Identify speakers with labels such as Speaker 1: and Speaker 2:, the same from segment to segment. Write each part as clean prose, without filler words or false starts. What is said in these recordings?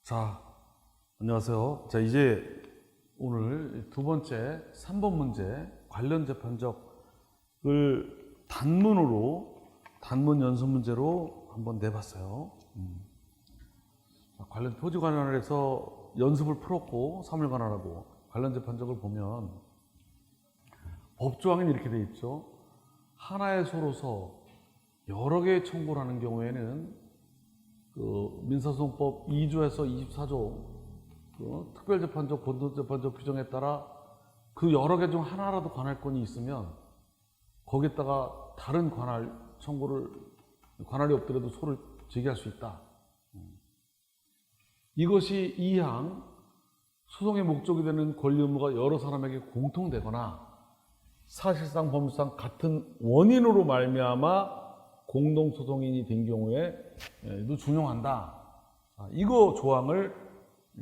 Speaker 1: 자, 안녕하세요. 자, 이제 오늘 두 번째 3번 문제 관련 재판적을 단문 연습 문제로 한번 내봤어요. 관련 토지 관할에서 연습을 풀었고 사물 관할하고 관련 재판적을 보면 법조항에는 이렇게 돼 있죠. 하나의 소로서 여러 개의 청구를 하는 경우에는 민사소송법 2조에서 24조 특별재판적, 본론재판적 규정에 따라 그 여러 개 중 하나라도 관할권이 있으면 거기에다가 다른 관할 청구를 관할이 없더라도 소를 제기할 수 있다. 이것이 2항 소송의 목적이 되는 권리 의무가 여러 사람에게 공통되거나 사실상 법률상 같은 원인으로 말미암아 공동소송인이 된 경우에도 준용한다. 이거 조항을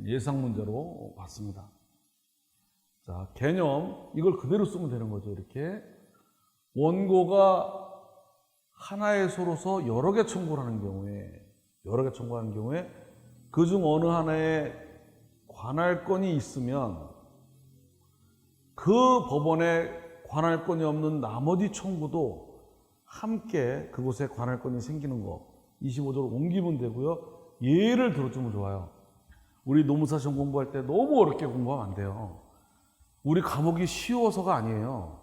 Speaker 1: 예상 문제로 봤습니다. 자, 개념 이걸 그대로 쓰면 되는 거죠. 이렇게 원고가 하나의 소로서 여러 개 청구를 하는 경우에 그중 어느 하나에 관할권이 있으면 그 법원에 관할권이 없는 나머지 청구도 함께 그곳에 관할권이 생기는 거 25조로 옮기면 되고요. 예를 들어주면 좋아요. 우리 노무사 시험 공부할 때 너무 어렵게 공부하면 안 돼요. 우리 과목이 쉬워서가 아니에요.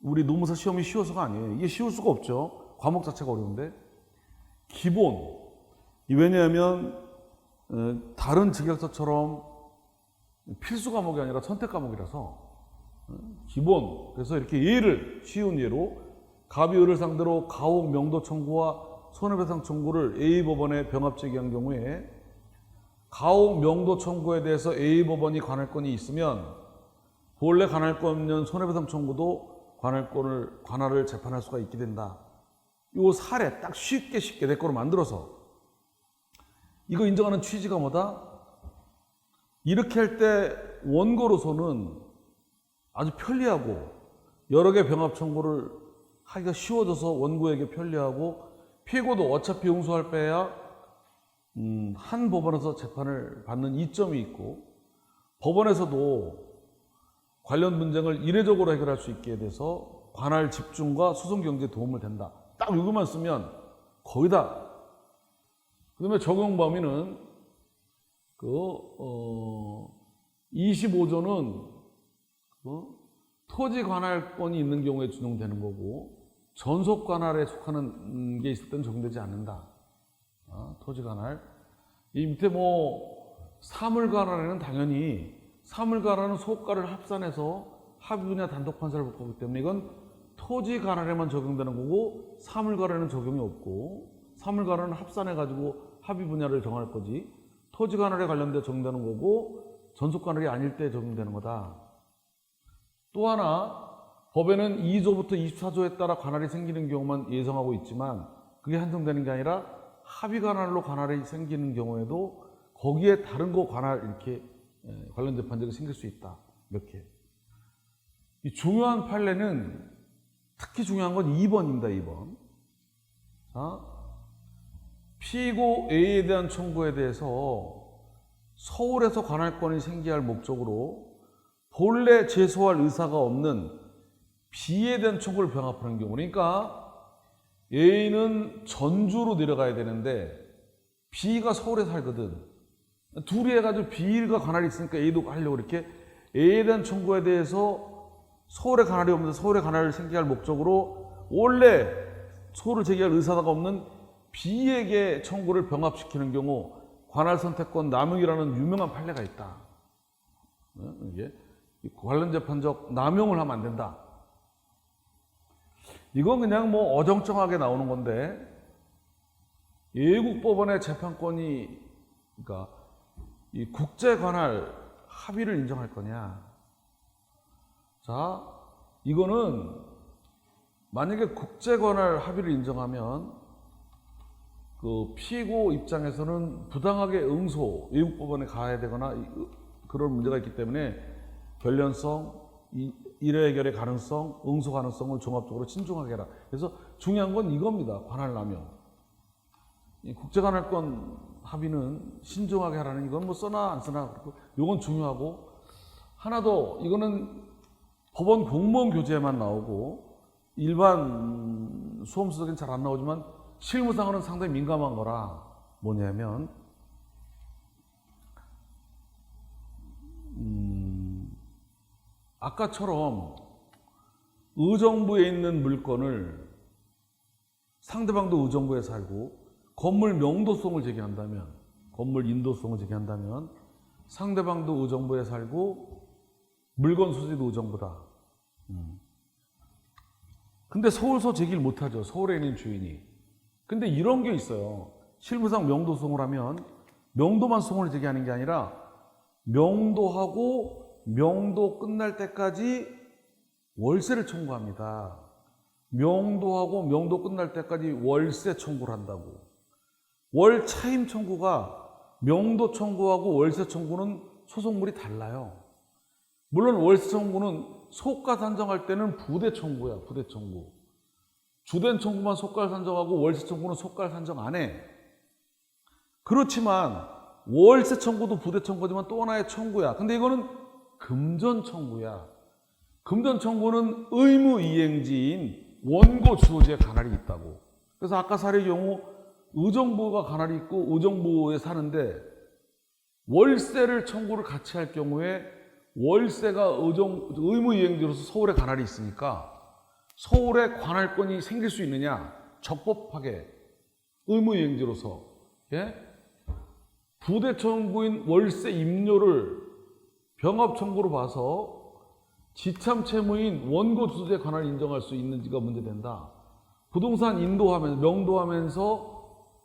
Speaker 1: 우리 노무사 시험이 쉬워서가 아니에요. 이게 쉬울 수가 없죠. 과목 자체가 어려운데. 기본. 왜냐하면 다른 직역서처럼 필수 과목이 아니라 선택 과목이라서 기본. 그래서 이렇게 예를 쉬운 예로 갑이 을을 상대로 가혹 명도 청구와 손해배상 청구를 A법원에 병합 제기한 경우에 가혹 명도 청구에 대해서 A법원이 관할권이 있으면 본래 관할권 없는 손해배상 청구도 관할을 재판할 수가 있게 된다. 이 사례 딱 쉽게 내 거로 만들어서 이거 인정하는 취지가 뭐다? 이렇게 할 때 원고로서는 아주 편리하고 여러 개 병합 청구를 하기가 쉬워져서 원고에게 편리하고 피고도 어차피 용서할 바에야 한 법원에서 재판을 받는 이점이 있고 법원에서도 관련 분쟁을 이례적으로 해결할 수 있게 돼서 관할 집중과 소송 경제에 도움을 된다. 딱 이것만 쓰면 거의 다. 그 다음에 적용 범위는 25조는 토지 관할권이 있는 경우에 준용되는 거고 전속 관할에 속하는 게 있을 때는 적용되지 않는다. 토지 관할. 이 밑에 사물 관할에는 당연히 사물 관할은 소가를 합산해서 합의 분야 단독 판사를 볼 거기 때문에 이건 토지 관할에만 적용되는 거고 사물 관할에는 적용이 없고 사물 관할은 합산해 가지고 합의 분야를 정할 거지 토지 관할에 관련돼 적용되는 거고 전속 관할이 아닐 때 적용되는 거다. 또 하나 법에는 2조부터 24조에 따라 관할이 생기는 경우만 예정하고 있지만 그게 한정되는 게 아니라 합의 관할로 관할이 생기는 경우에도 거기에 다른 거 관할 이렇게 관련 재판적이 생길 수 있다. 몇 개. 이 중요한 판례는 특히 중요한 건 2번입니다. 2번. 자, 피고 A에 대한 청구에 대해서 서울에서 관할권이 생겨야 할 목적으로 본래 제소할 의사가 없는 B에 대한 청구를 병합하는 경우, 그러니까 A는 전주로 내려가야 되는데 B가 서울에 살거든. 둘이 해가지고 B가 관할이 있으니까 A도 하려고 이렇게 A에 대한 청구에 대해서 서울에 관할이 없는데 서울에 관할을 생기게 할 목적으로 원래 소를 제기할 의사가 없는 B에게 청구를 병합시키는 경우 관할 선택권 남용이라는 유명한 판례가 있다. 이게 관련 재판적 남용을 하면 안 된다. 이건 그냥 어정쩡하게 나오는 건데 외국법원의 재판권이 그러니까 이 국제 관할 합의를 인정할 거냐? 자, 이거는 만약에 국제 관할 합의를 인정하면 그 피고 입장에서는 부당하게 외국법원에 가야 되거나 그런 문제가 있기 때문에 변련성, 일회 해결의 가능성, 응소 가능성을 종합적으로 신중하게 해라. 그래서 중요한 건 이겁니다. 관할 남용. 국제 관할권 합의는 신중하게 하라는 이건 뭐 써나 안 써나 그렇고 이건 중요하고 하나 더 이거는 법원 공무원 교재에만 나오고 일반 수험수석에는 잘 안 나오지만 실무상으로는 상당히 민감한 거라 뭐냐면 아까처럼 의정부에 있는 물건을 상대방도 의정부에 살고 건물 명도성을 제기한다면 건물 인도성을 제기한다면 상대방도 의정부에 살고 물건 소지도 의정부다. 근데 서울서 제기를 못하죠. 서울에 있는 주인이. 근데 이런 게 있어요. 실무상 명도성을 하면 명도만 소송을 제기하는 게 아니라 명도하고 명도 끝날 때까지 월세를 청구합니다. 명도하고 명도 끝날 때까지 월세 청구를 한다고. 월 차임 청구가 명도 청구하고 월세 청구는 소송물이 달라요. 물론 월세 청구는 소가 산정할 때는 부대 청구야, 부대 청구. 주된 청구만 소가를 산정하고 월세 청구는 소가를 산정 안 해. 그렇지만 월세 청구도 부대 청구지만 또 하나의 청구야. 근데 이거는 금전 청구야. 금전 청구는 의무 이행지인 원고 주소지에 관할이 있다고. 그래서 아까 사례의 경우 의정부가 관할이 있고 의정부에 사는데 월세를 청구를 같이 할 경우에 월세가 의무 이행지로서 서울에 관할이 있으니까 서울에 관할권이 생길 수 있느냐? 적법하게 의무 이행지로서. 예? 부대 청구인 월세 임료를 병합 청구로 봐서 지참 채무인 원고 주소지에 관할 인정할 수 있는지가 문제된다. 부동산 인도하면서 명도하면서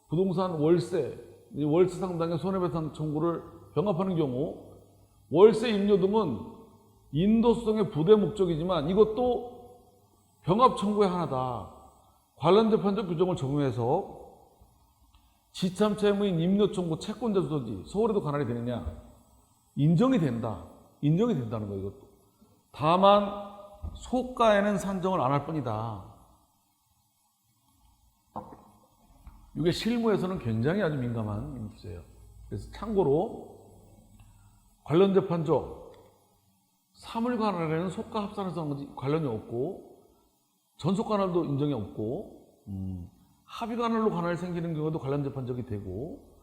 Speaker 1: 부동산 월세 상당의 손해배상 청구를 병합하는 경우 월세 임료 등은 인도성의 부대 목적이지만 이것도 병합 청구의 하나다. 관련 재판적 규정을 적용해서 지참 채무인 임료 청구 채권자 주소지 서울에도 관할이 되느냐? 인정이 된다. 인정이 된다는 거예요. 이것도. 다만 소가에는 산정을 안 할 뿐이다. 이게 실무에서는 굉장히 아주 민감한 문제예요. 그래서 참고로 관련 재판적 사물 관할에는 소가 합산해서 관련이 없고 전속 관할도 인정이 없고 합의 관할로 관할이 생기는 경우도 관련 재판적이 되고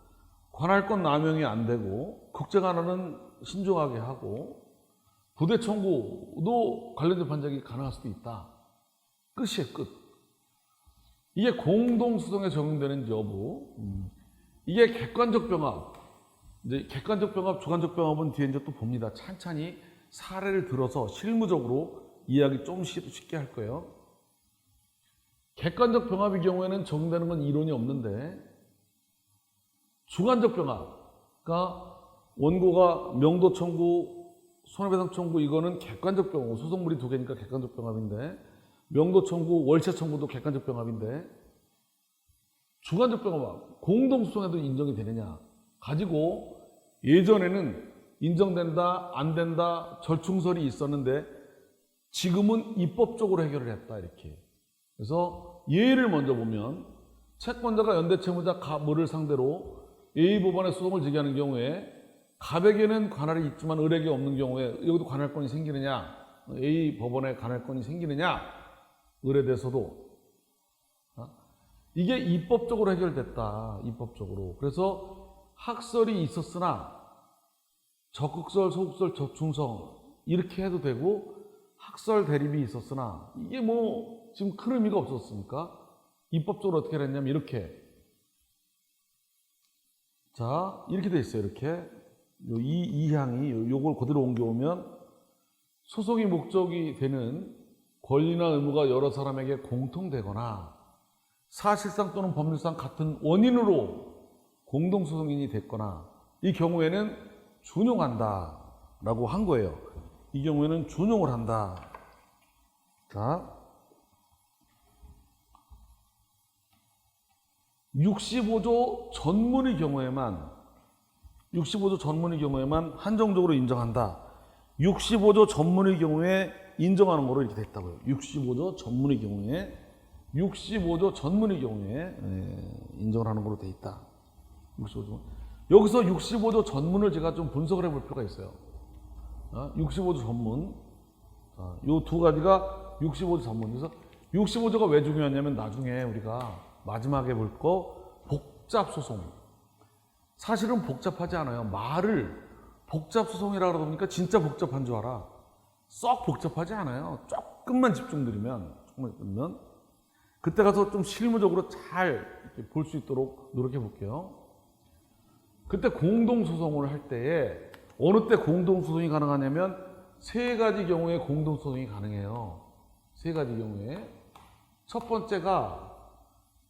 Speaker 1: 관할권 남용이 안 되고 국제 관할은 신중하게 하고 부대 청구도 관련 재판적이 가능할 수도 있다. 끝이에요, 끝. 이게 공동소송에 적용되는 여부. 이게 객관적 병합. 이제 객관적 병합, 주관적 병합은 뒤에 이제 또 봅니다. 찬찬히 사례를 들어서 실무적으로 이해하기 좀 쉽게 할 거예요. 객관적 병합의 경우에는 적용되는 건 이론이 없는데 주관적 병합, 그러니까 원고가 명도 청구, 손해배상 청구 이거는 객관적 병합, 소송물이 두 개니까 객관적 병합인데 명도 청구, 월세 청구도 객관적 병합인데 주관적 병합, 공동소송에도 인정이 되느냐 가지고 예전에는 인정된다, 안 된다, 절충설이 있었는데 지금은 입법적으로 해결을 했다 이렇게. 그래서 예를 먼저 보면 채권자가 연대채무자 갑을을 상대로 A법원에 소송을 제기하는 경우에 갑에게는 관할이 있지만 을에게 없는 경우에 여기도 관할권이 생기느냐, A법원에 관할권이 생기느냐, 을에 대해서도 이게 입법적으로 해결됐다. 입법적으로. 그래서 학설이 있었으나 적극설, 소극설, 적중성 이렇게 해도 되고 학설 대립이 있었으나 이게 뭐 지금 큰 의미가 없었습니까? 입법적으로 어떻게 했냐면 이렇게 자 이렇게 돼 있어요. 이렇게 이 항이 요걸 그대로 옮겨오면 소송의 목적이 되는 권리나 의무가 여러 사람에게 공통되거나 사실상 또는 법률상 같은 원인으로 공동소송인이 됐거나 이 경우에는 준용한다 라고 한 거예요. 이 경우에는 준용을 한다. 자 65조 전문의 경우에만 65조 전문의 경우에만 한정적으로 인정한다. 65조 전문의 경우에 인정하는 거로 이렇게 됐다고요. 65조 전문의 경우에 65조 전문의 경우에 인정을 하는 거로 돼 있다. 65조. 여기서 65조 전문을 제가 좀 분석을 해볼 필요가 있어요. 65조 전문. 이 두 가지가 65조 전문. 그래서 65조가 왜 중요하냐면 나중에 우리가 마지막에 볼 거 복잡소송. 사실은 복잡하지 않아요. 말을 복잡소송이라고 그러니까 진짜 복잡한 줄 알아. 썩 복잡하지 않아요. 조금만 집중드리면, 그때 가서 좀 실무적으로 잘 볼 수 있도록 노력해 볼게요. 그때 공동소송을 할 때에 어느 때 공동소송이 가능하냐면 세 가지 경우에 공동소송이 가능해요. 세 가지 경우에. 첫 번째가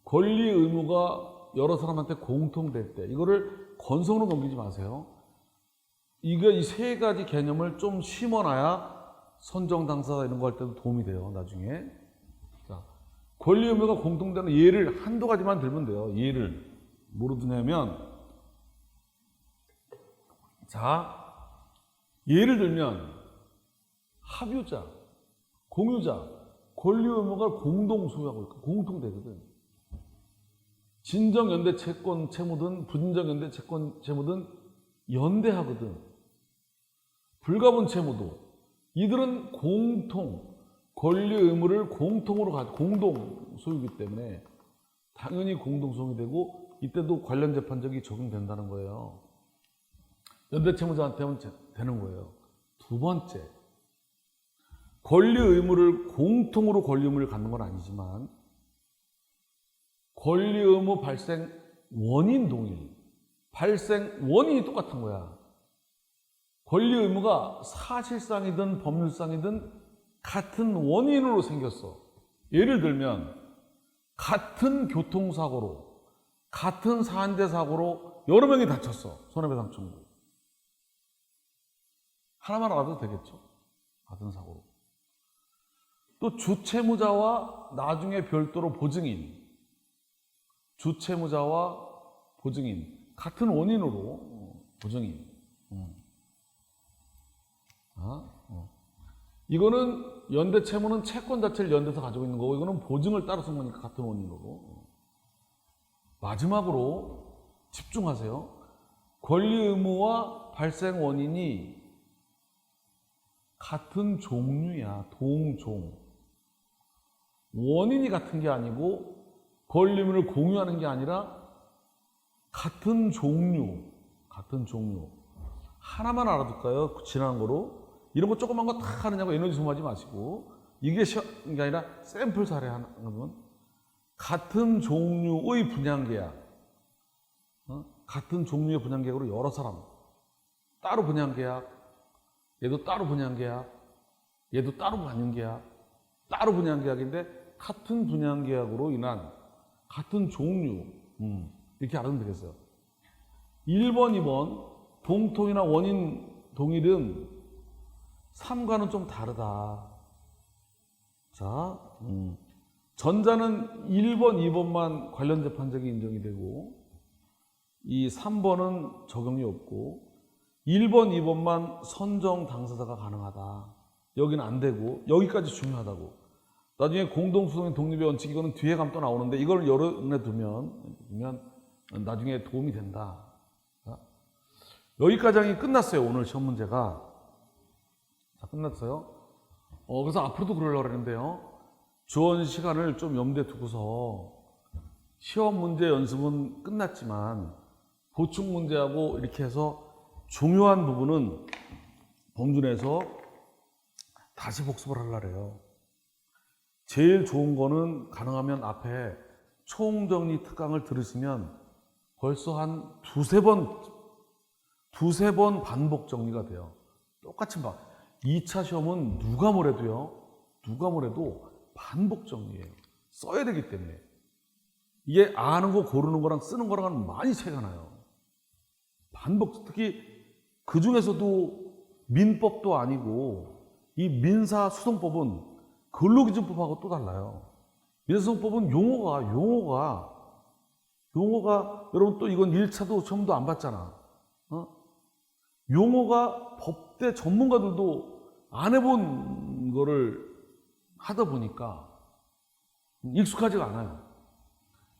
Speaker 1: 권리 의무가 여러 사람한테 공통될 때, 이거를 건성으로 넘기지 마세요. 이 세 가지 개념을 좀 심어놔야 선정 당사자 이런 거 할 때도 도움이 돼요, 나중에. 자, 권리 의무가 공통되는 예를 한두 가지만 들면 돼요. 예를 뭐로 드냐면, 자, 예를 들면 합유자, 공유자, 권리 의무가 공동 소유하고 있고 공통되거든. 진정연대 채권 채무든 부진정연대 채권 채무든 연대하거든. 불가분 채무도 이들은 공통 권리 의무를 공통으로 가지고 공동 소유이기 때문에 당연히 공동 소유이 되고 이때도 관련 재판적이 적용된다는 거예요. 연대 채무자한테는 되는 거예요. 두 번째, 권리 의무를 공통으로 권리 의무를 갖는 건 아니지만 권리 의무 발생 원인 동일, 발생 원인이 똑같은 거야. 권리 의무가 사실상이든 법률상이든 같은 원인으로 생겼어. 예를 들면 같은 교통사고로, 같은 산재 사고로 여러 명이 다쳤어. 손해배상 청구. 하나만 알아도 되겠죠. 같은 사고로. 또 주채무자와 나중에 별도로 보증인, 주채무자와 보증인, 같은 원인으로 보증인. 이거는 연대 채무는 채권 자체를 연대에서 가지고 있는 거고, 이거는 보증을 따로 쓴 거니까 같은 원인으로. 마지막으로 집중하세요. 권리 의무와 발생 원인이 같은 종류야. 동종. 원인이 같은 게 아니고 권리 의무를 공유하는 게 아니라 같은 종류. 같은 종류. 하나만 알아둘까요? 지난 거로. 이런 거 조그만 거 다 하느냐고 에너지 소모하지 마시고, 이게 시험이 아니라 샘플 사례 하나면 같은 종류의 분양계약, 같은 종류의 분양계약으로 여러 사람 따로 분양계약, 얘도 따로 분양계약, 얘도 따로 반영계약, 따로 분양계약인데 같은 분양계약으로 인한 같은 종류, 이렇게 알아두면 되겠어요. 1번, 2번 공통이나 원인 동일은 3과는 좀 다르다. 자, 전자는 1번, 2번만 관련 재판적이 인정이 되고 이 3번은 적용이 없고 1번, 2번만 선정 당사자가 가능하다. 여기는 안 되고 여기까지 중요하다고. 나중에 공동소송의 독립의 원칙, 이거는 뒤에 가면 또 나오는데 이걸 여론에 두면 나중에 도움이 된다. 자, 여기까지 끝났어요. 오늘 시험 문제가. 자, 끝났어요. 그래서 앞으로도 그러려고 그러는데요. 주어진 시간을 좀 염두에 두고서 시험 문제 연습은 끝났지만 보충 문제하고 이렇게 해서 중요한 부분은 범준에서 다시 복습을 하려고 해요. 제일 좋은 거는 가능하면 앞에 총정리 특강을 들으시면 벌써 한 두세 번 반복 정리가 돼요. 똑같이 막 2차 시험은 누가 뭐래도 반복 정리예요. 써야 되기 때문에. 이게 아는 거 고르는 거랑 쓰는 거랑은 많이 차이가 나요. 반복, 특히 그 중에서도 민법도 아니고 이 민사소송법은 근로기준법하고 또 달라요. 민사소송법은 용어가 여러분 또 이건 1차도 시험도 안 봤잖아. 용어가 법대 전문가들도 안 해본 거를 하다 보니까 익숙하지가 않아요.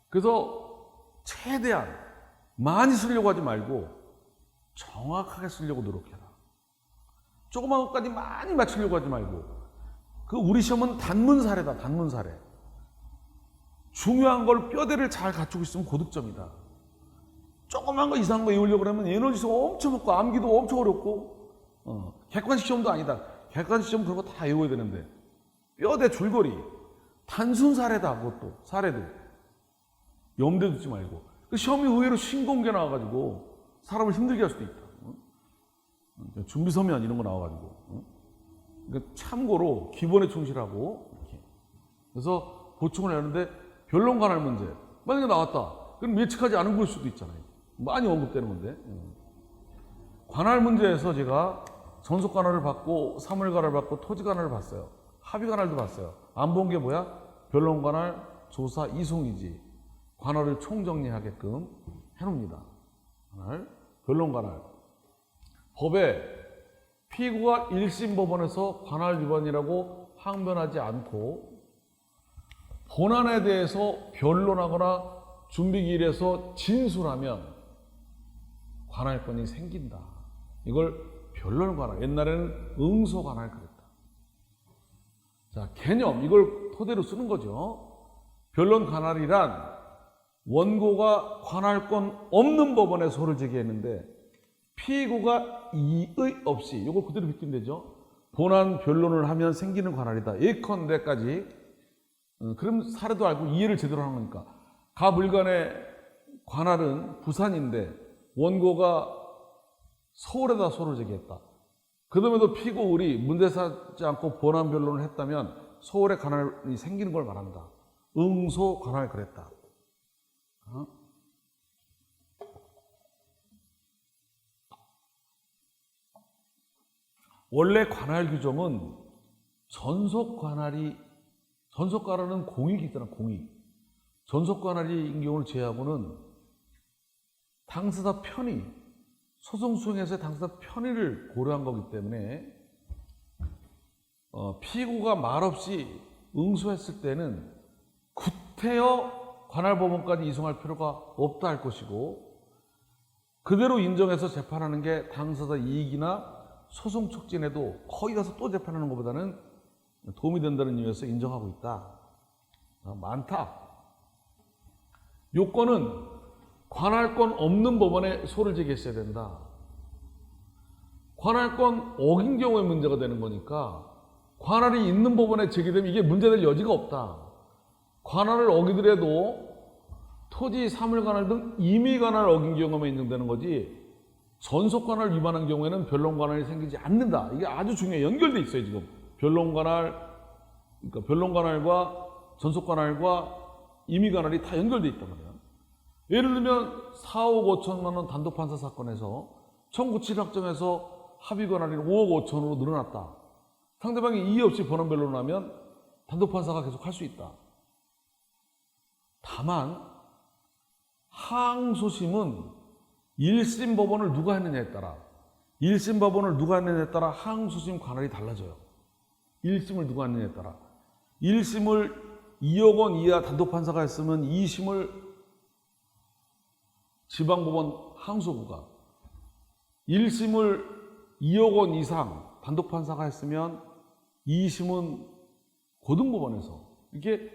Speaker 1: 그래서 최대한 많이 쓰려고 하지 말고 정확하게 쓰려고 노력해라. 조그만 것까지 많이 맞추려고 하지 말고. 그 우리 시험은 단문 사례다. 단문 사례. 중요한 걸 뼈대를 잘 갖추고 있으면 고득점이다. 조그만 거 이상한 거 외우려고 하면 에너지가 엄청 먹고 암기도 엄청 어렵고 객관식 시험도 아니다. 객관식 시험 그런 거 다 외워야 되는데 뼈대 줄거리 단순 사례다. 그것도 사례도 염두에 두지 말고. 그 시험이 의외로 신공개 나와가지고 사람을 힘들게 할 수도 있다. 준비 서면 이런 거 나와가지고. 그러니까 참고로 기본에 충실하고 이렇게. 그래서 보충을 하는데 변론 관할 문제 만약에 나왔다. 그럼 예측하지 않은 걸 수도 있잖아요. 많이 언급되는 건데. 관할 문제에서 제가 전속 관할을 받고 사물 관할을 받고 토지 관할을 봤어요. 합의 관할도 봤어요. 안 본 게 뭐야? 변론 관할, 조사, 이송이지. 관할을 총정리하게끔 해놓습니다. 관할, 변론 관할. 법에 피고가 1심 법원에서 관할 위반이라고 항변하지 않고 본안에 대해서 변론하거나 준비기일에서 진술하면 관할권이 생긴다. 이걸 변론 관할, 옛날에는 응소 관할 그랬다. 자, 개념 이걸 토대로 쓰는 거죠. 변론 관할이란 원고가 관할권 없는 법원에 소를 제기했는데 피고가 이의 없이 이걸 그대로 비키면 되죠. 본안 변론을 하면 생기는 관할이다. 예컨대까지 그럼 사례도 알고 이해를 제대로 하는 거니까. 가 물간의 관할은 부산인데 원고가 서울에다 소를 제기했다. 그럼에도 피고 을이 문제 삼지 않고 본안 변론을 했다면 서울에 관할이 생기는 걸 말한다. 응소 관할 그랬다. 원래 관할 규정은 전속 관할은 공익이 있잖아, 공익. 전속 관할인 경우를 제외하고는 당사자 편의, 소송 수행에서의 당사자 편의를 고려한 거기 때문에 피고가 말없이 응소했을 때는 구태여 관할법원까지 이송할 필요가 없다 할 것이고 그대로 인정해서 재판하는 게 당사자 이익이나 소송 촉진에도 거기 가서 또 재판하는 것보다는 도움이 된다는 이유에서 인정하고 있다. 많다. 요건은 관할권 없는 법원에 소를 제기했어야 된다. 관할권 어긴 경우에 문제가 되는 거니까 관할이 있는 법원에 제기되면 이게 문제될 여지가 없다. 관할을 어기더라도 토지, 사물 관할 등 임의 관할 어긴 경우만 인정되는 거지 전속 관할 위반한 경우에는 변론 관할이 생기지 않는다. 이게 아주 중요해. 연결돼 있어요, 지금. 변론 관할, 그러니까 변론 관할과 전속 관할과 임의 관할이 다 연결돼 있단 말이야. 예를 들면 4억 5천만 원 단독 판사 사건에서 청구치 확정해서 합의 관할이 5억 5천으로 늘어났다. 상대방이 이의 없이 변론 변론을 하면 단독 판사가 계속 할 수 있다. 다만 항소심은 1심 법원을 누가 했느냐에 따라 1심 법원을 누가 했느냐에 따라 항소심 관할이 달라져요. 1심을 누가 했느냐에 따라 1심을 2억 원 이하 단독 판사가 했으면 2심을 지방법원 항소부가 1심을 2억 원 이상 단독 판사가 했으면 2심은 고등법원에서 이게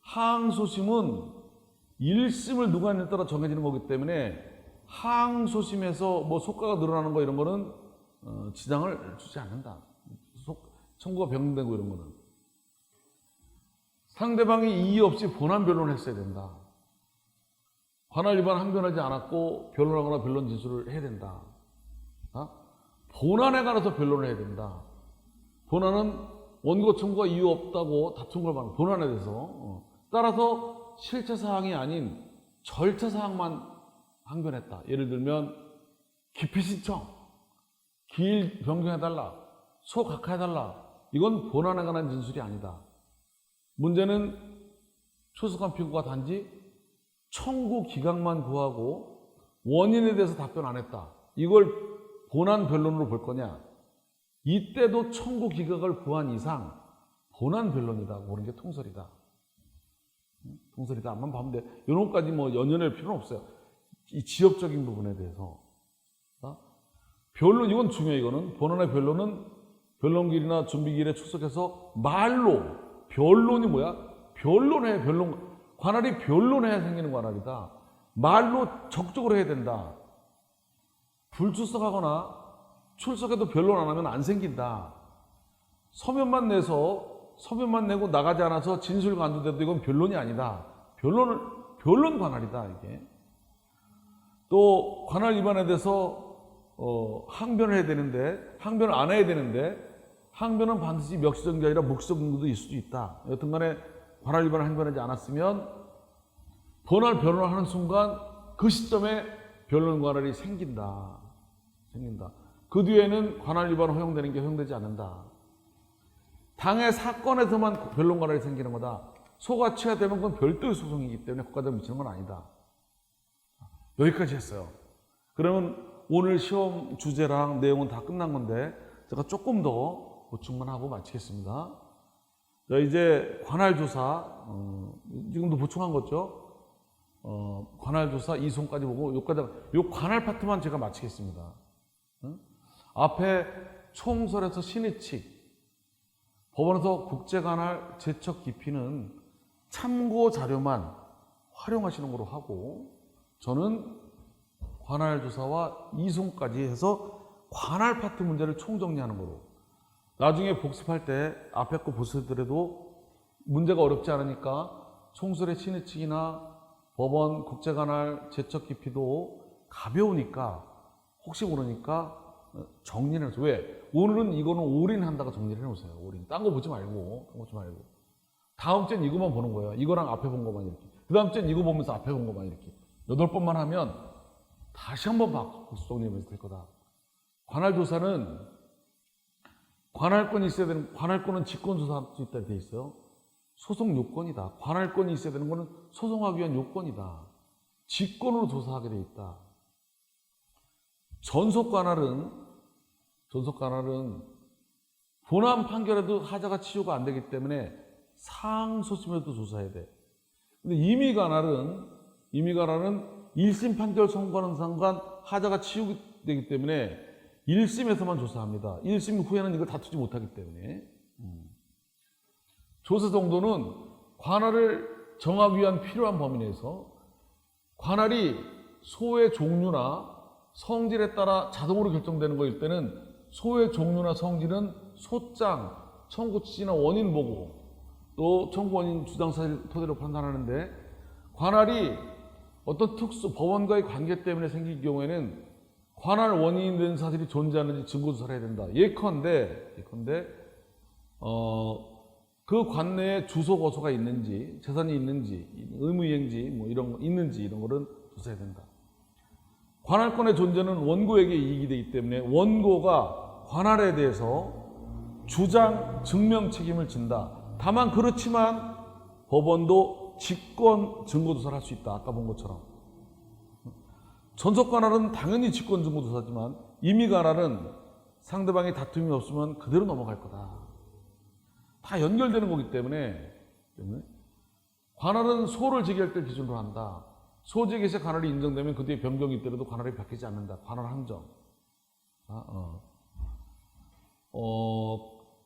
Speaker 1: 항소심은 1심을 누가 했느냐에 따라 정해지는 거기 때문에 항소심에서 뭐 속가가 늘어나는 거 이런 거는 지장을 주지 않는다. 청구가 변경되고 이런 거는 상대방이 이의 없이 본안 변론을 했어야 된다. 관할 위반 항변하지 않았고 변론하거나 변론 진술을 해야 된다. 본안에 관해서 변론을 해야 된다. 본안은 원고 청구가 이유 없다고 다툰 걸 말하는 본안에 대해서 따라서 실체 사항이 아닌 절차 사항만 항변했다. 예를 들면 기피 신청, 기일 변경해달라, 소 각하해달라. 이건 본안에 관한 진술이 아니다. 문제는 초석한 피고가 단지 청구 기각만 구하고 원인에 대해서 답변 안 했다. 이걸 본안 변론으로 볼 거냐? 이때도 청구 기각을 구한 이상 본안 변론이다. 그런 게 통설이다. 통설이다. 한번 보면 돼. 이런 것까지 뭐 연연할 필요는 없어요. 이 지역적인 부분에 대해서. 변론, 이건 중요해. 이거는 본원의 변론은 변론길이나 준비길에 출석해서 말로, 변론이 뭐야? 변론해. 관할이 변론해야 생기는 관할이다. 말로 적극적으로 해야 된다. 불출석하거나 출석해도 변론 안 하면 안 생긴다. 서면만 내고 나가지 않아서 진술 간주돼도 이건 변론이 아니다. 변론 관할이다, 이게. 또 관할 위반에 대해서 항변을 해야 되는데, 항변을 안 해야 되는데, 항변은 반드시 멱시적인 게 아니라 묵시적 근거도 있을 수 있다. 여튼 간에 관할 위반을 항변하지 않았으면 본할 변론을 하는 순간 그 시점에 변론 관할이 생긴다. 그 뒤에는 관할 위반 허용되는 게 허용되지 않는다. 당의 사건에서만 변론 관할이 생기는 거다. 소가 취하되면 그건 별도의 소송이기 때문에 국가적으로 미치는 건 아니다. 여기까지 했어요. 그러면 오늘 시험 주제랑 내용은 다 끝난 건데 제가 조금 더 보충만 하고 마치겠습니다. 자, 이제 관할조사, 지금도 보충한 거죠. 관할조사 이송까지 보고 요 관할 파트만 제가 마치겠습니다. 앞에 총설에서 신의칙, 법원에서 국제관할 제척 깊이는 참고 자료만 활용하시는 거로 하고, 저는 관할조사와 이송까지 해서 관할 파트 문제를 총정리하는 거로, 나중에 복습할 때 앞에 거 보시더라도 문제가 어렵지 않으니까 총설의 신의칙이나 법원 국제관할 제척 깊이도 가벼우니까 혹시 모르니까 정리를 해서, 왜? 오늘은 이거는 올인한다고 정리를 해놓으세요. 올인. 딴 거 보지 말고. 다음 주엔 이거만 보는 거예요. 이거랑 앞에 본 거만 이렇게. 그 다음 주엔 이거 보면서 앞에 본 거만 이렇게. 8번만 하면 다시 한번 복습 정리하면서 될 거다. 관할조사는 관할권이 있어야 되는, 관할권은 직권조사할 수 있다고 돼 있어요. 소송 요건이다. 관할권이 있어야 되는 거는 소송하기 위한 요건이다. 직권으로 조사하게 돼 있다. 전속관할은 본안 판결에도 하자가 치유가 안 되기 때문에 상소심에도 조사해야 돼. 근데 임의관할은 1심 판결 선고하는 순간 하자가 치유되기 때문에 1심에서만 조사합니다. 1심 후에는 이걸 다투지 못하기 때문에. 조사 정도는 관할을 정하기 위한 필요한 범위 내에서, 관할이 소의 종류나 성질에 따라 자동으로 결정되는 거일 때는 소의 종류나 성질은 소장, 청구 취지나 원인 보고 또 청구 원인 주장 사실 토대로 판단하는데, 관할이 어떤 특수 법원과의 관계 때문에 생길 경우에는 관할 원인이 되는 사실이 존재하는지 증거조사를 해야 된다. 예컨대 그 관내에 주소 거소가 있는지, 재산이 있는지, 의무이행지 뭐 이런 거 있는지 이런 거는 조사해야 된다. 관할권의 존재는 원고에게 이익이 되기 때문에 원고가 관할에 대해서 주장, 증명 책임을 진다. 다만 그렇지만 법원도 직권 증거조사를 할 수 있다. 아까 본 것처럼. 전속관할은 당연히 직권 증거조사지만 임의관할은 상대방이 다툼이 없으면 그대로 넘어갈 거다. 다 연결되는 거기 때문에 관할은 소를 제기할 때 기준으로 한다. 소 제기 시 관할이 인정되면 그 뒤에 변경이 있더라도 관할이 바뀌지 않는다. 관할 항정.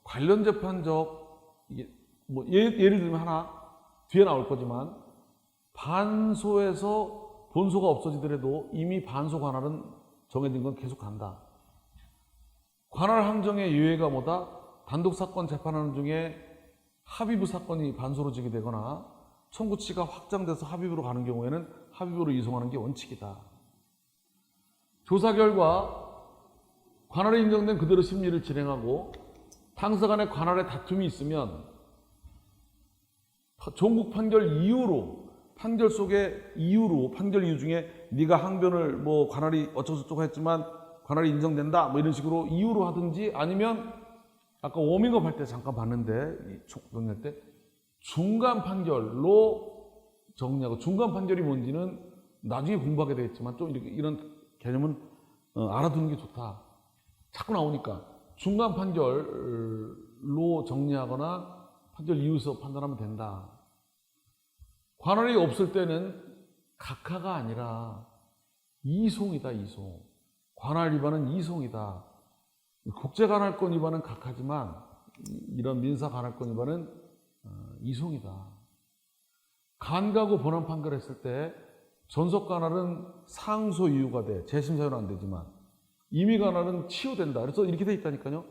Speaker 1: 관련 재판적, 이게 뭐 예를 들면 하나 뒤에 나올 거지만, 반소에서 본소가 없어지더라도 이미 반소 관할은 정해진 건 계속 간다. 관할 항정의 유예가 뭐다? 단독 사건 재판하는 중에 합의부 사건이 반소로 제기되거나 청구치가 확장돼서 합의부로 가는 경우에는 합의부로 이송하는 게 원칙이다. 조사 결과 관할이 인정된 그대로 심리를 진행하고, 당사 간의 관할에 다툼이 있으면 종국 판결 이후로, 판결 속의 이유로, 판결 이유 중에 네가 항변을 뭐 관할이 어쩌고저쩌고 했지만 관할이 인정된다 뭐 이런 식으로 이유로 하든지, 아니면 아까 워밍업 할 때 잠깐 봤는데 정리할 때 중간 판결로 정리하고, 중간 판결이 뭔지는 나중에 공부하게 되겠지만 좀 이런 개념은 알아두는 게 좋다. 자꾸 나오니까 중간 판결로 정리하거나 판결 이유에서 판단하면 된다. 관할이 없을 때는 각하가 아니라 이송이다, 이송. 관할 위반은 이송이다. 국제 관할권 위반은 각하지만 이런 민사 관할권 위반은 이송이다. 간가고 본안 판결했을 때 전속 관할은 상소 이유가 돼. 재심 사유는 안 되지만 임의 관할은 치유된다. 그래서 이렇게 돼 있다니까요.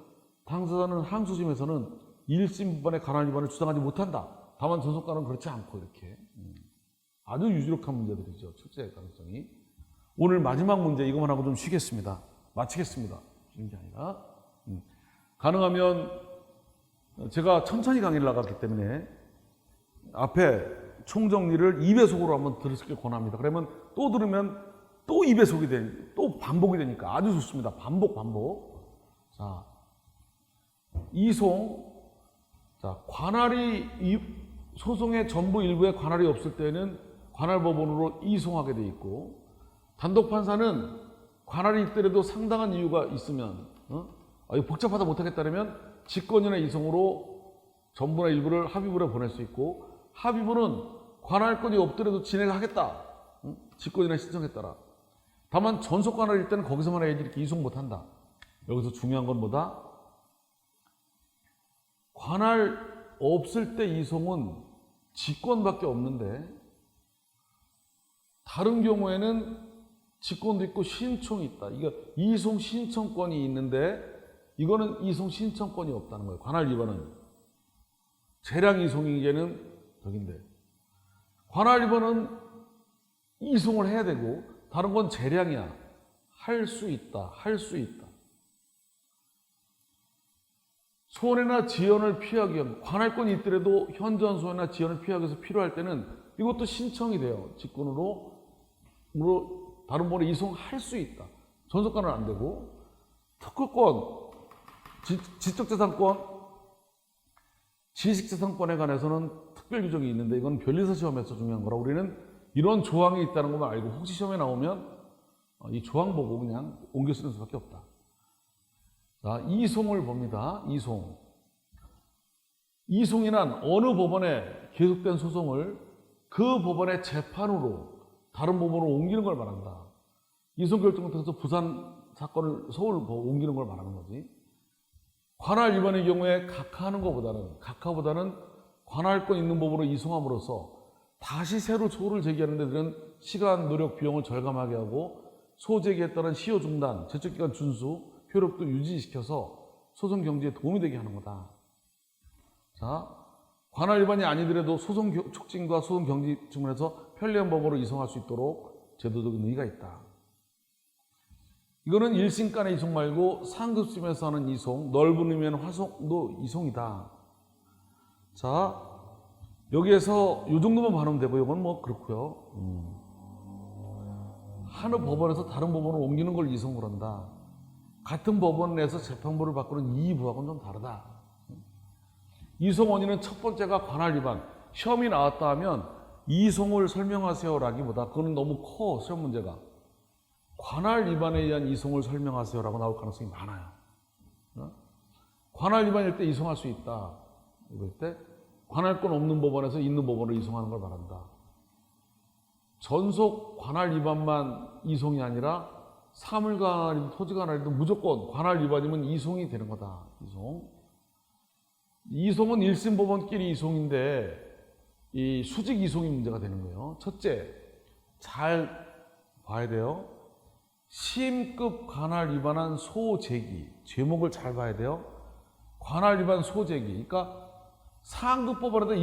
Speaker 1: 당사자는 항소심에서는 1심 부분의 관할 위반을 주장하지 못한다. 다만 전속 관할은 그렇지 않고 이렇게. 아주 유력한 문제들이죠. 출제 가능성이. 오늘 마지막 문제 이것만 하고 좀 쉬겠습니다. 마치겠습니다. 쉬는 게 아니라. 가능하면 제가 천천히 강의를 나갔기 때문에 앞에 총정리를 2배속으로 한번 들으시길 권합니다. 그러면 또 들으면 또 2배속이 또 반복이 되니까 아주 좋습니다. 반복. 자, 이송. 자, 관할이 소송의 전부 일부에 관할이 없을 때는 관할법원으로 이송하게 돼 있고, 단독 판사는 관할이 있더라도 상당한 이유가 있으면 이거 복잡하다 못하겠다면 직권이나 이송으로 전부나 일부를 합의부로 보낼 수 있고, 합의부는 관할권이 없더라도 진행하겠다. 직권이나 신청에 따라. 다만 전속 관할일 때는 거기서만 해야지 이렇게 이송 못한다. 여기서 중요한 건 뭐다? 관할 없을 때 이송은 직권밖에 없는데, 다른 경우에는 직권도 있고 신청이 있다. 이거 이송 신청권이 있는데 이거는 이송 신청권이 없다는 거예요. 관할 위반은. 재량 이송이게는 저긴데. 관할 위반은 이송을 해야 되고 다른 건 재량이야. 할 수 있다. 손해나 지연을 피하기 위한, 관할권이 있더라도 현저한 손해나 지연을 피하기 위해서 필요할 때는 이것도 신청이 돼요. 직권으로 다른 번에 이송할 수 있다. 전속관은 안 되고, 특허권, 지적재산권, 지식재산권에 관해서는 특별 규정이 있는데 이건 변리사 시험에서 중요한 거라 우리는 이런 조항이 있다는 것만 알고 혹시 시험에 나오면 이 조항 보고 그냥 옮겨 쓰는 수밖에 없다. 자, 이송을 봅니다. 이송이란 어느 법원에 계속된 소송을 그 법원의 재판으로 다른 법원으로 옮기는 걸 말한다. 이송 결정을 통해서 부산 사건을 서울 옮기는 걸 말하는 거지. 관할 위반의 경우에 각하보다는 관할권 있는 법으로 이송함으로써 다시 새로 소를 제기하는 데 들은 시간, 노력, 비용을 절감하게 하고 소제기에 따른 시효 중단, 제척기간 준수, 효력도 유지시켜서 소송 경지에 도움이 되게 하는 거다. 자, 관할 위반이 아니더라도 소송 촉진과 소송 경지 측면에서 편리한 법으로 이송할 수 있도록 제도적인 의의가 있다. 이거는 1심간의 이송 말고 상급심에서 하는 이송, 넓은 의미의 화송도 이송이다. 자, 여기에서 이 정도만 반응하면 되고 이건 뭐 그렇고요. 한 법원에서 다른 법원으로 옮기는 걸 이송을 한다. 같은 법원 내에서 재판부를 바꾸는 이의부하고는 좀 다르다. 이송 원인은 첫 번째가 관할 위반. 시험이 나왔다 하면 이송을 설명하세요라기보다 그거는 너무 커, 시험 문제가. 관할 위반에 의한 이송을 설명하세요라고 나올 가능성이 많아요. 관할 위반일 때 이송할 수 있다. 이럴 때 관할권 없는 법원에서 있는 법원으로 이송하는 걸 말한다. 전속 관할 위반만 이송이 아니라 사물관할이든 토지관할이든 무조건 관할 위반이면 이송이 되는 거다. 이송은 1심 법원끼리 이송인데 이 수직 이송이 문제가 되는 거예요. 첫째, 잘 봐야 돼요. 시임급 관할 위반한 소제기, 제목을 잘 봐야 돼요. 관할 위반 소제기. 그러니까 상급 법원에다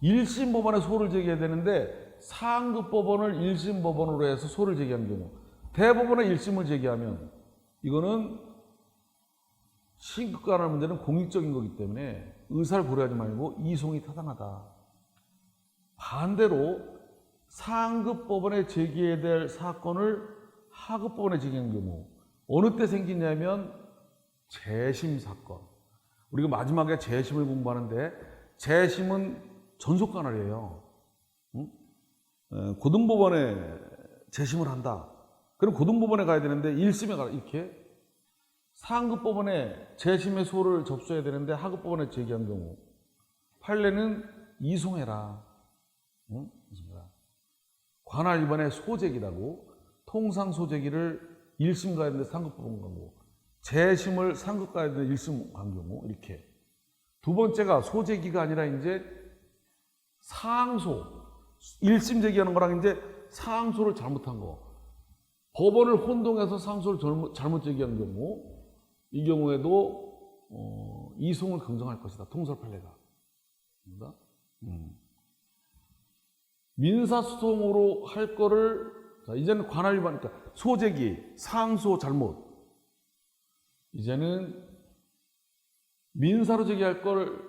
Speaker 1: 1심 법원에 소를 제기해야 되는데 상급 법원을 1심 법원으로 해서 소를 제기한 경우, 대법원에 1심을 제기하면 이거는 시임급 관할 문제는 공익적인 거기 때문에 의사를 고려하지 말고 이송이 타당하다. 반대로 상급 법원에 제기해야 될 사건을 하급 법원에 제기한 경우 어느 때 생기냐면 재심 사건. 우리가 마지막에 재심을 공부하는데 재심은 전속 관할이에요. 고등법원에 재심을 한다. 그럼 고등법원에 가야 되는데 1심에 가라. 이렇게 상급 법원에 재심의 소를 접수해야 되는데 하급 법원에 제기한 경우 판례는 이송해라. 관할 위반의 소제기라고. 통상 소재기를 1심 가야 되는데 상급 법원 간 경우, 재심을 상급 가야 되는데 1심 간 경우, 이렇게. 두 번째가 소재기가 아니라 이제 상소, 1심 제기하는 거랑 이제 상소를 잘못한 거. 법원을 혼동해서 상소를 잘못 제기하는 경우, 이 경우에도 이송을 긍정할 것이다. 통설 판례가. 민사소송으로 할 거를, 자, 이제는 관할 위반, 그러니까 소재기, 상소 잘못. 이제는 민사로 제기할 걸,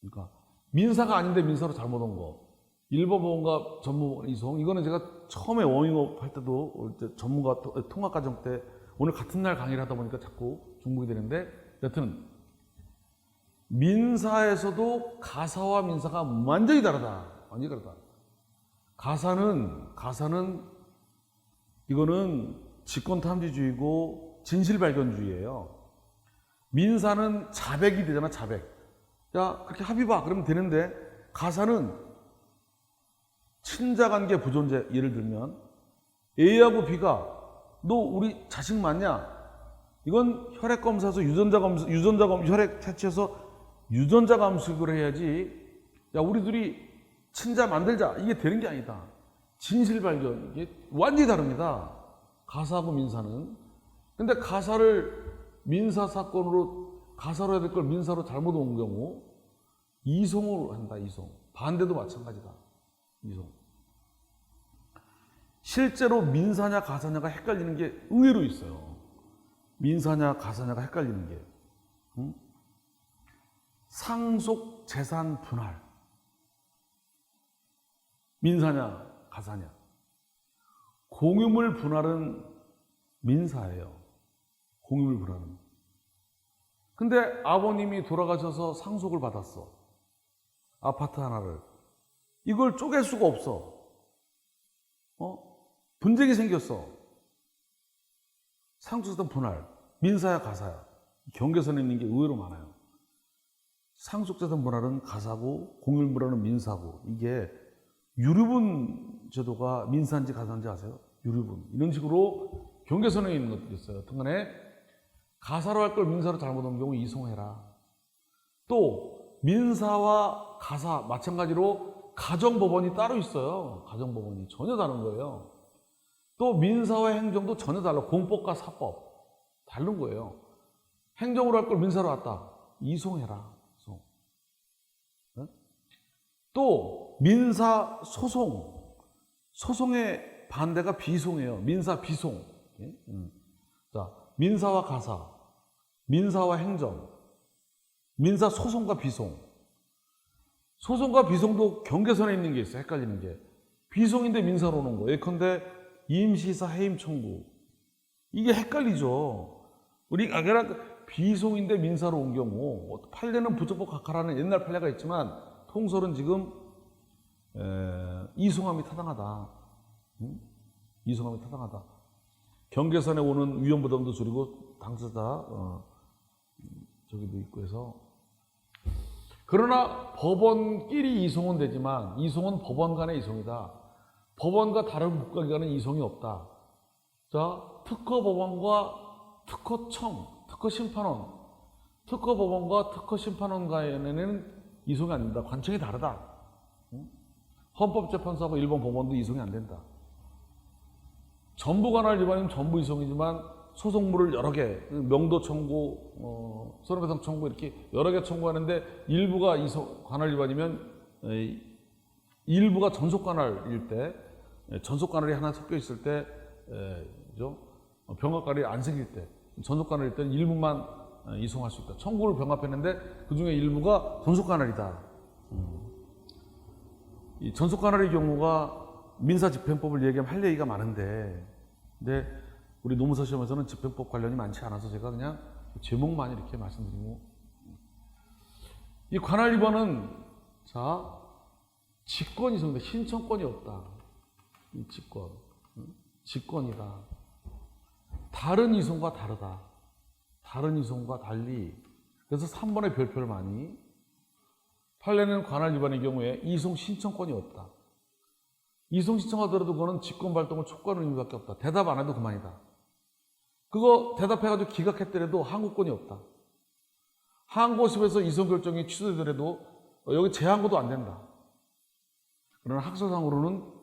Speaker 1: 그러니까 민사가 아닌데 민사로 잘못 온 거. 일법원과 전무법원 이송. 이거는 제가 처음에 워밍업 할 때도 전문가 통합 과정 때 오늘 같은 날 강의를 하다 보니까 자꾸 중복이 되는데, 여튼 민사에서도 가사와 민사가 완전히 다르다. 완전히 다르다. 가사는 이거는 직권탐지주의고 진실발견주의예요. 민사는 자백이 되잖아, 자백. 야, 그렇게 합의봐. 그러면 되는데, 가사는 친자관계 부존재. 예를 들면 A하고 B가 너 우리 자식 맞냐? 이건 혈액 검사에서 혈액 채취해서 유전자 감식을 해야지. 야, 우리 둘이 친자 만들자. 이게 되는 게 아니다. 진실 발견. 이게 완전히 다릅니다. 가사하고 민사는. 근데 가사를 민사 사건으로, 가사로 해야 될 걸 민사로 잘못 온 경우 이송을 한다. 이송. 반대도 마찬가지다. 이송. 실제로 민사냐 가사냐가 헷갈리는 게 의외로 있어요. 민사냐 가사냐가 헷갈리는 게. 상속 재산 분할. 민사냐 가사냐. 공유물 분할은 민사예요. 공유물 분할은. 근데 아버님이 돌아가셔서 상속을 받았어. 아파트 하나를. 이걸 쪼갤 수가 없어. 분쟁이 생겼어. 상속재산 분할. 민사야 가사야. 경계선에 있는 게 의외로 많아요. 상속재산 분할은 가사고 공유물 분할은 민사고. 이게 유류분 제도가 민사인지 가사인지 아세요? 유류분. 이런 식으로 경계선에 있는 것들이 있어요. 여튼간에 가사로 할 걸 민사로 잘못 온 경우 이송해라. 또 민사와 가사 마찬가지로 가정법원이 따로 있어요. 가정법원이 전혀 다른 거예요. 또 민사와 행정도 전혀 달라. 공법과 사법 다른 거예요. 행정으로 할 걸 민사로 왔다. 이송해라. 이송. 네? 또 민사 소송. 소송의 반대가 비송이에요. 민사 비송. 네? 자, 민사와 가사, 민사와 행정, 민사 소송과 비송. 소송과 비송도 경계선에 있는 게 있어요. 헷갈리는 게. 비송인데 민사로 오는 거. 예컨대 임시사 해임 청구. 이게 헷갈리죠. 우리가 비송인데 민사로 온 경우, 판례는 부적법 각하라는 옛날 판례가 있지만 통설은 지금 이송함이 타당하다. 이송함이 타당하다. 경계선에 오는 위험 부담도 줄이고 당사자 저기도 있고 해서. 그러나 법원끼리 이송은 되지만 이송은 법원 간의 이송이다. 법원과 다른 국가기관은 이송이 없다. 자, 특허법원과 특허청, 특허심판원, 특허법원과 특허심판원 간에는 이송이 안 된다. 관청이 다르다. 헌법재판소하고 일본 법원도 이송이 안 된다. 전부 관할 위반이면 전부 이송이지만 소송물을 여러 개, 명도 청구, 손해배상 청구 이렇게 여러 개 청구하는데 일부가 관할 위반이면 일부가 전속 관할일 때, 전속 관할이 하나 섞여 있을 때, 병합 관할이 안 생길 때, 전속 관할일 때는 일부만 이송할 수 있다. 청구를 병합했는데 그 중에 일부가 전속 관할이다. 이 전속 관할의 경우가 민사집행법을 얘기하면 할 얘기가 많은데, 근데 우리 노무사 시험에서는 집행법 관련이 많지 않아서 제가 그냥 제목만 이렇게 말씀드리고, 이 관할 위반은 자 직권이 있었는데 신청권이 없다. 이 직권이다. 다른 이송과 다르다. 다른 이송과 달리. 그래서 3번의 별표를 많이. 판례는 관할 위반의 경우에 이송 신청권이 없다. 이송 신청하더라도 그거는 직권 발동을 촉구하는 의미밖에 없다. 대답 안 해도 그만이다. 그거 대답해가지고 기각했더라도 항고권이 없다. 항고심에서 이송 결정이 취소되더라도 여기 재항고도 안 된다. 그러나 학설상으로는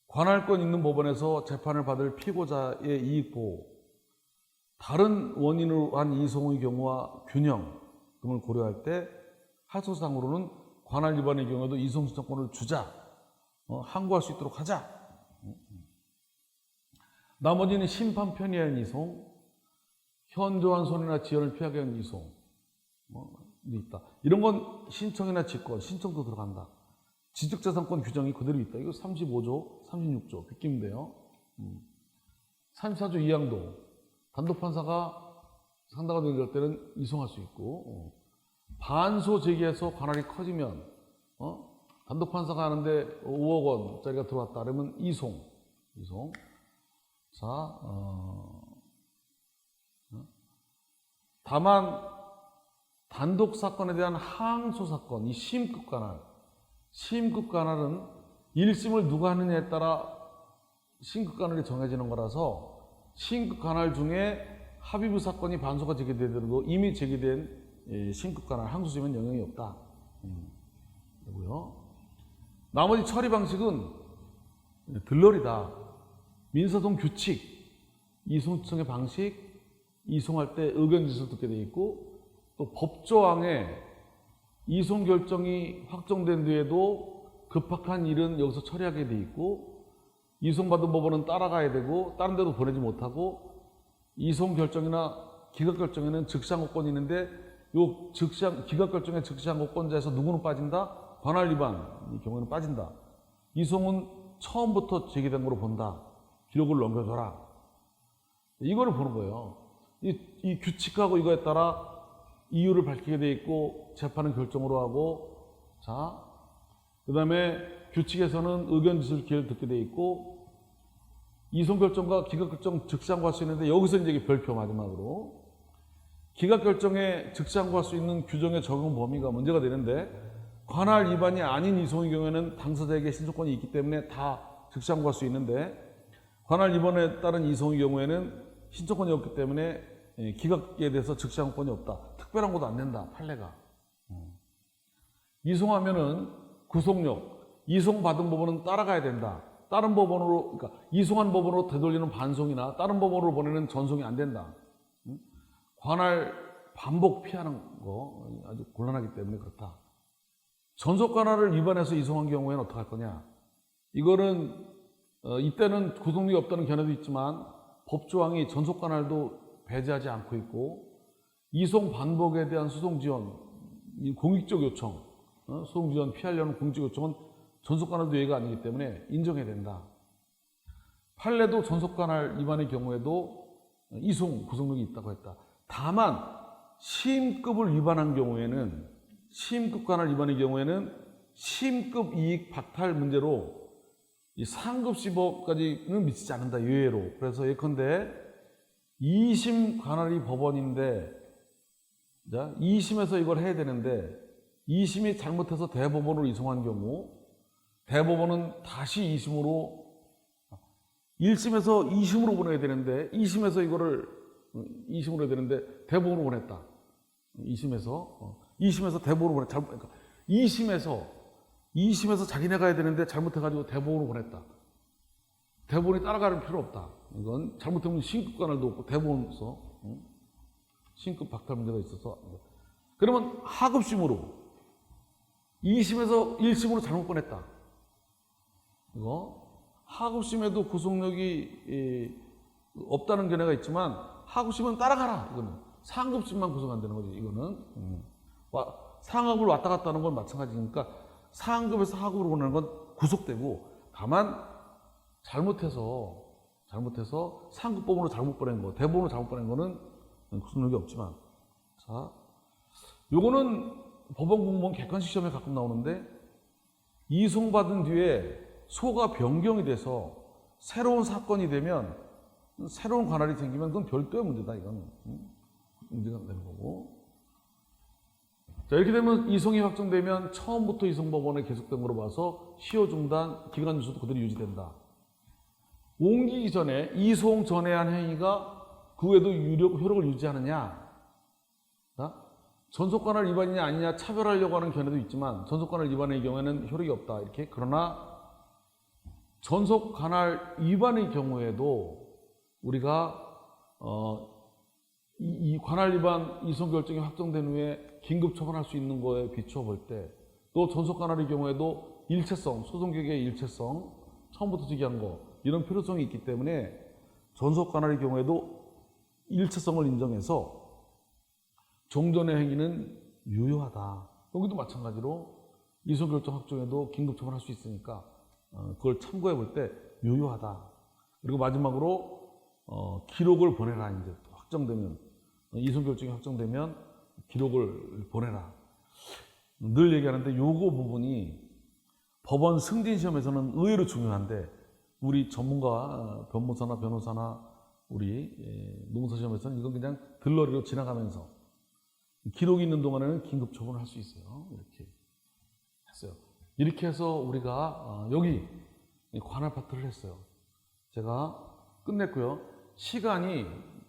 Speaker 1: 관할권 있는 법원에서 재판을 받을 피고자의 이익 보호, 다른 원인으로 한 이송의 경우와 균형 등을 고려할 때 학설상으로는 관할 위반의 경우에도 이송 신청권을 주자, 항고할 수 있도록 하자. 나머지는 심판 편의한 이송, 현저한 손해나 지연을 피하게 하는 이송 있다. 이런 건 신청이나 직권, 신청도 들어간다. 지적재산권 규정이 그대로 있다. 이거 35조, 36조 빗김인데요. 34조 2항도 단독판사가 상다가 되는 때는 이송할 수 있고, 반소 제기해서 관할이 커지면 단독판사가 하는데 5억 원짜리가 들어왔다 그러면 이송. 자, 다만 단독 사건에 대한 항소 사건, 이 시임급 관할은 1심을 누가 하느냐에 따라 시임급 관할이 정해지는 거라서 시임급 관할 중에 합의부 사건이 반소가 제기되더라도 이미 제기된 시임급 관할 항소심은 영향이 없다. 되고요. 나머지 처리 방식은 들러리다. 민사소송 규칙, 이송청의 방식, 이송할 때 의견 진술 듣게 돼 있고, 또 법조항에 이송 결정이 확정된 뒤에도 급박한 일은 여기서 처리하게 돼 있고, 이송받은 법원은 따라가야 되고 다른 데도 보내지 못하고, 이송 결정이나 기각 결정에는 즉시항고권이 있는데 요 기각 결정의 즉시항고권자에서 누구는 빠진다? 관할 위반의 경우에는 빠진다. 이송은 처음부터 제기된 거로 본다. 기록을 넘겨줘라. 이거를 보는 거예요. 이 규칙하고 이거에 따라 이유를 밝히게 돼 있고 재판은 결정으로 하고, 자, 그 다음에 규칙에서는 의견 진술 기회를 듣게 돼 있고, 이송 결정과 기각 결정 즉시항고할 수 있는데 여기서 이제 별표 마지막으로 기각 결정에 즉시항고할 수 있는 규정의 적용 범위가 문제가 되는데, 관할 위반이 아닌 이송의 경우에는 당사자에게 신청권이 있기 때문에 다 즉시항고할 수 있는데, 관할 위반에 따른 이송의 경우에는 신청권이 없기 때문에 기각에 대해서 즉시항고권이 없다. 특별한 것도 안 된다. 판례가. 이송하면은 구속력, 이송받은 법원은 따라가야 된다. 다른 법원으로, 그러니까 이송한 법원으로 되돌리는 반송이나 다른 법원으로 보내는 전송이 안 된다. 관할 반복 피하는 거 아주 곤란하기 때문에 그렇다. 전속 관할을 위반해서 이송한 경우에는 어떻게 할 거냐? 이거는 이때는 구속력이 없다는 견해도 있지만 법조항이 전속 관할도 배제하지 않고 있고, 이송 반복에 대한 소송 지원, 공익적 요청, 소송 지원 피하려는 공익적 요청은 전속 관할도 예외가 아니기 때문에 인정해야 된다. 판례도 전속 관할 위반의 경우에도 이송 구속력이 있다고 했다. 다만 시임급을 위반한 경우에는, 시임급 관할 위반의 경우에는 시임급 이익 박탈 문제로 이 상급시법까지는 미치지 않는다. 예외로. 그래서 예컨대 2심 관할이 법원인데, 자, 2심에서 이걸 해야 되는데 2심이 잘못해서 대법원으로 이송한 경우, 대법원은 다시 2심으로 1심에서 2심으로 보내야 되는데 2심에서 이거를 2심으로 해야 되는데 대법원으로 보냈다. 2심에서 대법원으로 보냈다. 그러니까 2심에서 자기네가 해야 되는데 잘못해가지고 대법원으로 보냈다. 대법원이 따라가는 필요 없다. 이건 잘못하면 신급 관할도 없고 대법원에서 신급 박탈 문제가 있어서. 그러면 하급심으로 2심에서 1심으로 잘못 보냈다. 이거 하급심에도 구속력이 없다는 견해가 있지만 하급심은 따라가라. 이거는 상급심만 구속 안 되는 거지. 이거는 상급을 왔다 갔다 하는 건 마찬가지니까 상급에서 하급으로 보내는 건 구속되고, 다만 잘못해서 상급법원으로 잘못 보낸 거, 대법원으로 잘못 보낸 거는 구속력이 없지만, 자, 요거는 법원 공무원 객관식 시험에 가끔 나오는데, 이송받은 뒤에 소가 변경이 돼서 새로운 사건이 되면, 새로운 관할이 생기면 그건 별도의 문제다. 이거는 문제가 되는 거고. 자, 이렇게 되면 이송이 확정되면 처음부터 이송법원에 계속된 거로 봐서 시효 중단, 기간 유수도 그대로 유지된다. 옮기기 전에 이송 전에 한 행위가 그 후에도 효력을 유지하느냐? 전속관할 위반이냐 아니냐 차별하려고 하는 견해도 있지만 전속관할 위반의 경우에는 효력이 없다. 이렇게. 그러나 전속관할 위반의 경우에도 우리가 이 관할 위반 이송 결정이 확정된 후에 긴급 처분할 수 있는 거에 비추어 볼 때 또 전속관할의 경우에도 일체성, 소송계획의 일체성, 처음부터 즉위한 거 이런 필요성이 있기 때문에 전속관할의 경우에도 일체성을 인정해서 종전의 행위는 유효하다. 여기도 마찬가지로 이송 결정 확정에도 긴급 처분할 수 있으니까 그걸 참고해 볼 때 유효하다. 그리고 마지막으로 기록을 보내라. 이제 확정되면 이송 결정이 확정되면 기록을 보내라. 늘 얘기하는데 요거 부분이 법원 승진 시험에서는 의외로 중요한데 우리 전문가 변호사나 변호사나 우리 농사 시험에서는 이건 그냥 들러리로 지나가면서 기록이 있는 동안에는 긴급 처분을 할 수 있어요. 이렇게 했어요. 이렇게 해서 우리가 여기 관할 파트를 했어요. 제가 끝냈고요. 시간이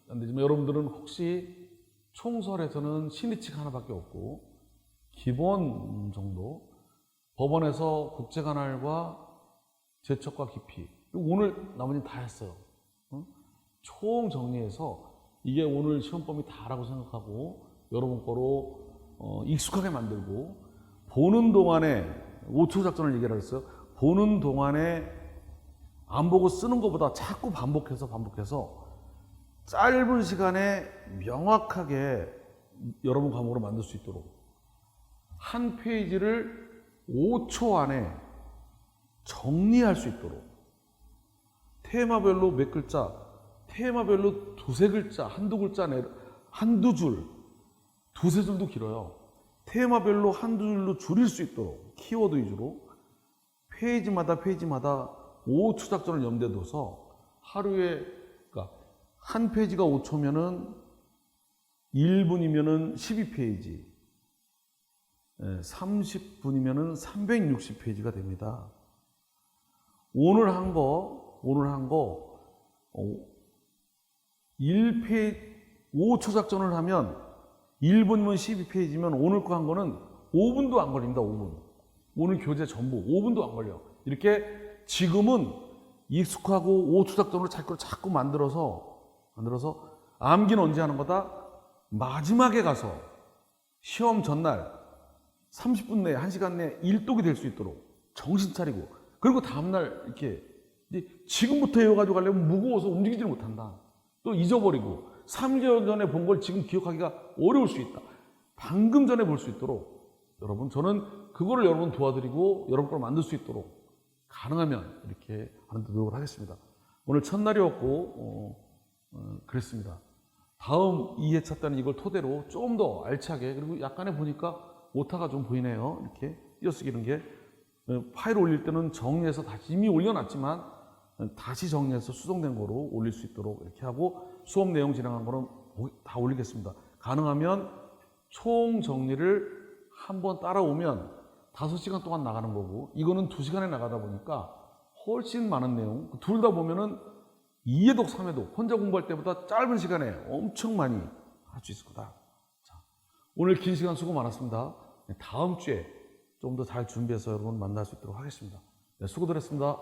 Speaker 1: 안 되지만 여러분들은 혹시 총설에서는 신의칙 하나밖에 없고 기본 정도 법원에서 국제관할과 제척과 기피 오늘 나머지는 다 했어요. 총 정리해서 이게 오늘 시험범위 다라고 생각하고 여러분 거로 익숙하게 만들고 보는 동안에 5초 작전을 얘기를 했어요. 보는 동안에 안 보고 쓰는 것보다 자꾸 반복해서 짧은 시간에 명확하게 여러분 과목으로 만들 수 있도록 한 페이지를 5초 안에 정리할 수 있도록 테마별로 몇 글자, 테마별로 두세 글자, 한두 줄, 두세 줄도 길어요. 테마별로 한두 줄로 줄일 수 있도록 키워드 위주로 페이지마다 5초 작전을 염두에 둬서 하루에 그러니까 한 페이지가 5초면은 1분이면은 12페이지, 30분이면은 360페이지가 됩니다. 오늘 한 거 1페이지 5초 작전을 하면 1분이면 12페이지면 오늘 거 한 거는 5분도 안 걸립니다. 5분. 오늘 교재 전부 5분도 안 걸려. 이렇게 지금은 익숙하고 5초 작전으로 자꾸 만들어서 암기는 언제 하는 거다? 마지막에 가서 시험 전날 30분 내에 1시간 내에 일독이 될 수 있도록 정신 차리고 그리고 다음날 이렇게 지금부터 외워가지고 가려면 무거워서 움직이지를 못한다. 또 잊어버리고 3개월 전에 본 걸 지금 기억하기가 어려울 수 있다. 방금 전에 볼 수 있도록 여러분 저는 그거를 여러분 도와드리고 여러분 걸 만들 수 있도록 가능하면 이렇게 하는 데 노력을 하겠습니다. 오늘 첫날이었고 그랬습니다. 다음 2회차 때는 이걸 토대로 좀 더 알차게 그리고 약간의 보니까 오타가 좀 보이네요. 이렇게 띄어쓰기 이런 게 파일 올릴 때는 정리해서 다시 이미 올려놨지만 다시 정리해서 수정된 거로 올릴 수 있도록 이렇게 하고 수업 내용 진행한 거는 다 올리겠습니다. 가능하면 총 정리를 한번 따라오면 5시간 동안 나가는 거고 이거는 2시간에 나가다 보니까 훨씬 많은 내용 둘 다 보면은 2회독 3회독 혼자 공부할 때보다 짧은 시간에 엄청 많이 할 수 있을 거다. 자, 오늘 긴 시간 수고 많았습니다. 다음 주에 좀 더 잘 준비해서 여러분 만날 수 있도록 하겠습니다. 네, 수고들 했습니다.